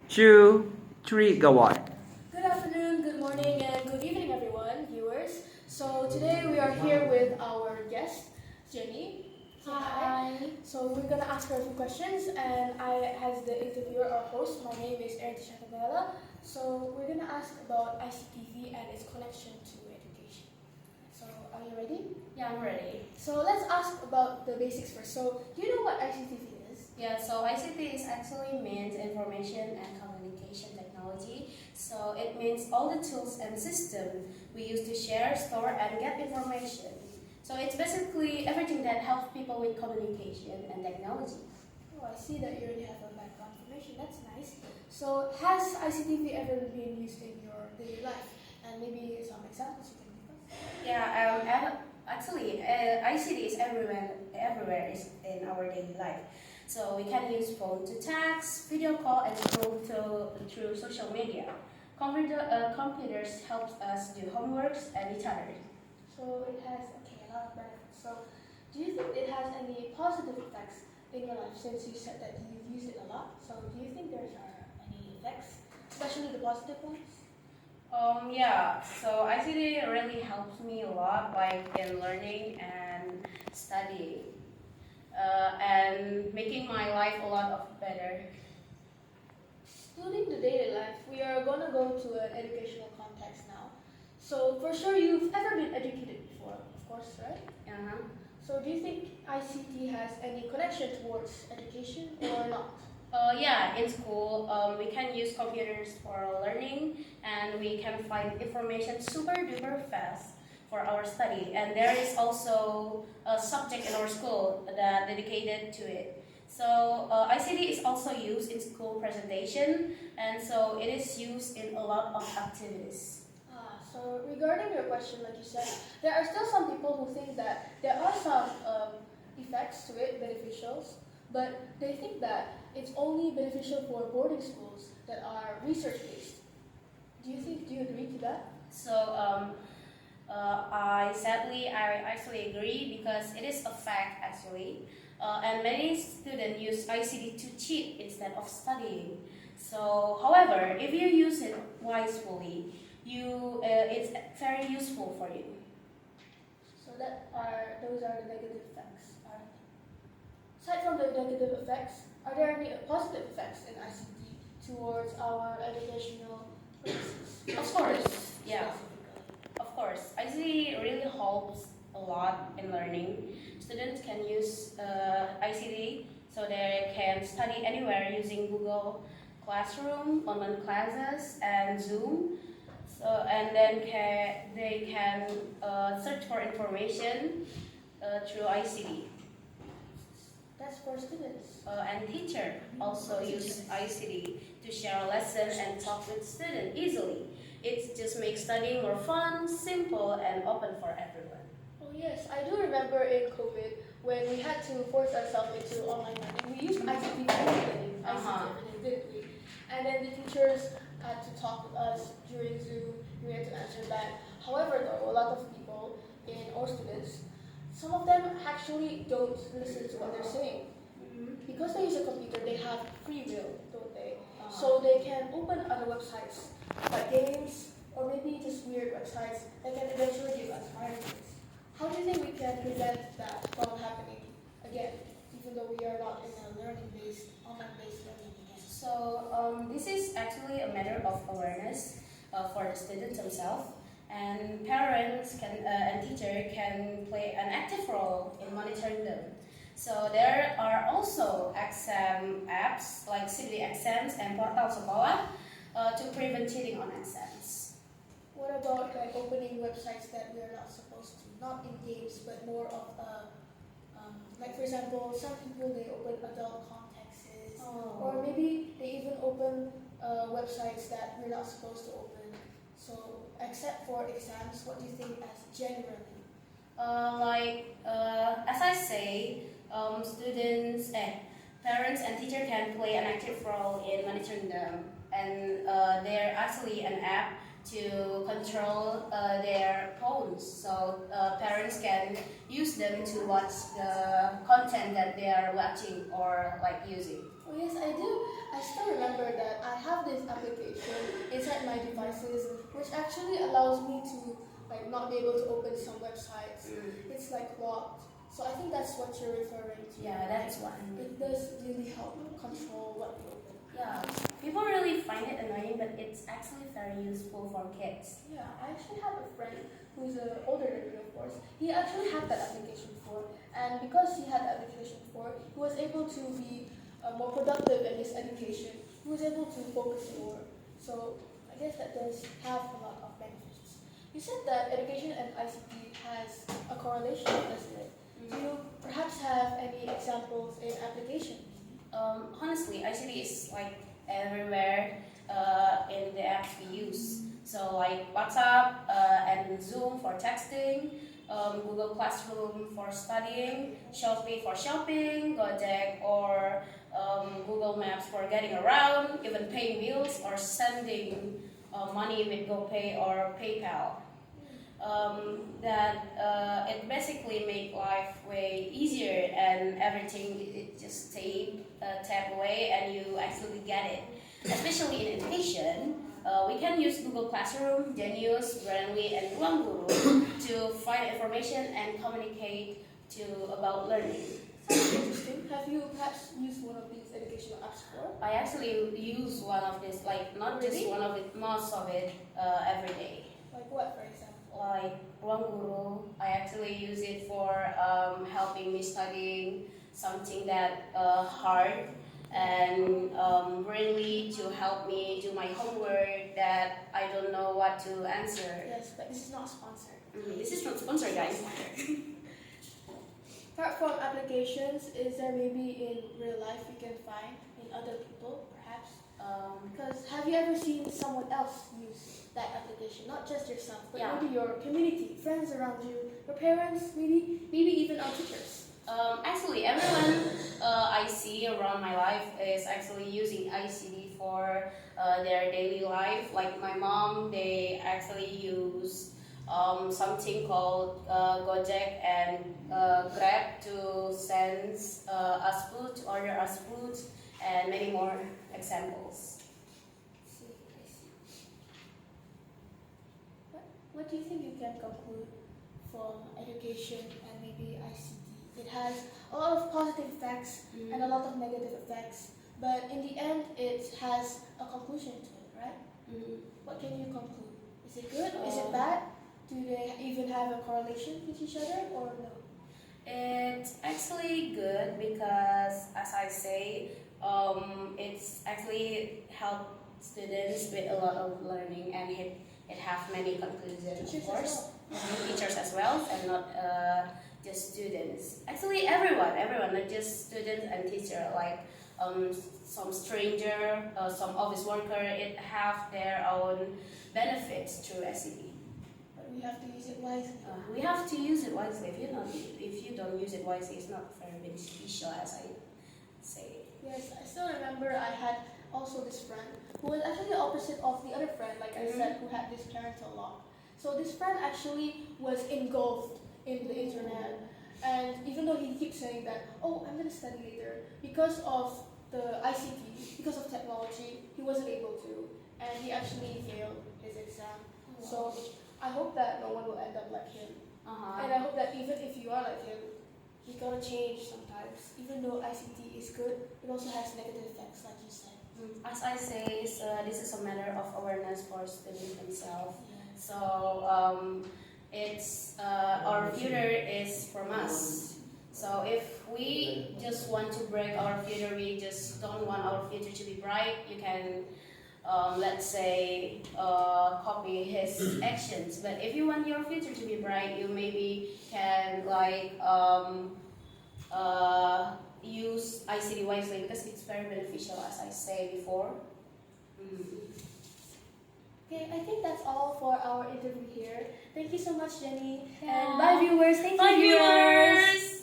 Two, three, go on. Good afternoon, good morning, and good evening, everyone, viewers. So today we are here with our guest, Jenny. Say hi. So we're gonna ask her a few questions, and I, as the interviewer or host, my name is Erin Tishatabella. So we're gonna ask about ICTV and its connection to education. So are you ready? Yeah, I'm ready. So let's ask about the basics first. So do you know what ICTV is? Yeah, so ICT is actually means information and communication technology. So it means all the tools and systems we use to share, store, and get information. So it's basically everything that helps people with communication and technology. Oh, I see that you already have a background information. That's nice. So has ICTV ever been used in your daily life? And maybe some examples you can give us? Yeah, actually, ICT is everywhere is in our daily life. So we can use phone to text, video call, and through social media. Computers help us do homeworks and each other. So it has a lot of benefits. So do you think it has any positive effects in your life since you said that you've used it a lot? So do you think there are any effects, especially the positive ones? Yeah, so ICT really helps me a lot, like in learning and studying, and making my life a lot of better. Excluding the daily life, we are going to go to an educational context now. So for sure you've ever been educated before, of course, right? Uh-huh. So do you think ICT has any connection towards education or not? Yeah, in school, we can use computers for learning, and we can find information super duper fast for our study. And there is also a subject in our school that dedicated to it. So ICT is also used in school presentation, and so it is used in a lot of activities. So regarding your question, like you said, there are still some people who think that there are some effects to it, beneficials, but they think that it's only beneficial for boarding schools that are research-based. Do you agree to that? So I actually agree because it is a fact actually, and many students use ICT to cheat instead of studying. So, however, if you use it wisely, it's very useful for you. So those are the negative effects. Aside from the negative effects, are there any positive effects in ICT towards our educational purposes? Of course, yeah. Of course, ICT really helps a lot in learning. Students can use ICT so they can study anywhere using Google Classroom, online classes, and Zoom. So, and then they can search for information through ICT. That's for students. And teacher also use ICT to share lessons and talk with students easily. It just makes studying more fun, simple, and open for everyone. Oh yes, I do remember in COVID when we had to force ourselves into online learning. We used ICT for everything, didn't we? And then the teachers had to talk with us during Zoom. We had to answer back. However, though, a lot of people or students, some of them actually don't listen to what they're saying. Because they use a computer, they have free will, don't they? So they can open other websites, like games, or maybe just weird websites that can eventually give us viruses. How do you think we can prevent that from happening again, even though we are not in a learning-based, online-based learning again? So this is actually a matter of awareness for the students themselves, and parents and teacher can play an active role in monitoring them. So there are also exam apps like CBD Exams and Portal Sekolah to prevent cheating on exams. What about like opening websites that we are not supposed to, not in games, but more of like for example, some people they open adult contexts, or maybe they even open websites that we're not supposed to open. So except for exams, what do you think as generally? As I say, parents and teacher can play an active role in monitoring them, and they're actually an app to control their phones. So parents can use them to watch the content that they are watching or like using. Oh yes, I do. I still remember that I have this application inside my devices, which actually allows me to like not be able to open some websites. It's like locked. So I think that's what you're referring to. Yeah, that's what I mean. It does really help control what you open. Yeah, people really find it annoying, but it's actually very useful for kids. Yeah, I actually have a friend who's older than me, of course. He actually had that application before, and because he had the application before, he was able to be more productive in his education. He was able to focus more. So I guess that does have a lot of benefits. You said that education and ICT has a correlation, doesn't it? Do you perhaps have any examples in application? Honestly, ICT is like everywhere in the apps we use. So like WhatsApp and Zoom for texting, Google Classroom for studying, Shopee for shopping, Gojek or Google Maps for getting around, even paying bills or sending money with GoPay or PayPal. It basically make life way easier and everything it just tap away and you actually get it. Especially in education, we can use Google Classroom, Genius, Brandly, and Ruang Guru to find information and communicate about learning. Sounds interesting. Have you perhaps used one of these educational apps before? I actually use one of this, like not Really? just one of it, most of it every day. Like what, for example? Like Ruang Guru, I actually use it for helping me studying something that hard, and really to help me do my homework that I don't know what to answer. Yes, but this is not sponsored. This is not sponsored, guys. Apart from applications, is there maybe in real life you can find in other people, perhaps? Because have you ever seen someone else use that application? Not just yourself, but Yeah. maybe your community, friends around you, your parents, maybe even our teachers. Actually, everyone I see around my life is actually using ICT for their daily life. Like my mom, they actually use something called Gojek and Grab to send us food, to order us food, and many more examples. I see. What do you think you can conclude from education and maybe ICT? It has a lot of positive effects and a lot of negative effects, but in the end, it has a conclusion to it, right? What can you conclude? Is it good? Is it bad? Do they even have a correlation with each other or no? It's actually good because, as I say, it's actually help students with a lot of learning, and it have many conclusions, of course. Teachers as well, and not just students. Actually, everyone, not just students and teacher. Like some stranger, some office worker, it have their own benefits through ICT. But we have to use it wisely. We have to use it wisely. If you don't use it wisely, it's not very beneficial, as I say. Yes, I still remember I had also this friend who was actually the opposite of the other friend, like I said, who had this parental lock. So this friend actually was engulfed in the internet, and even though he keeps saying that, oh, I'm going to study later, because of the ICT, because of technology, he wasn't able to, and he actually failed his exam. So I hope that no one will end up like him. And I hope that even if you are like him, you're gonna change sometimes. Even though ICT is good, it also has negative effects, like you said. As I say, this is a matter of awareness for students themselves. So it's our future is from us. So if we just want to break our future, we just don't want our future to be bright, you can let's say copy his actions. But if you want your future to be bright, you maybe can like use ICT wisely, because it's very beneficial, as I say before. Okay, I think that's all for our interview here. Thank you so much, Jenny. Yeah. And bye, viewers. Thank Bye, you, viewers.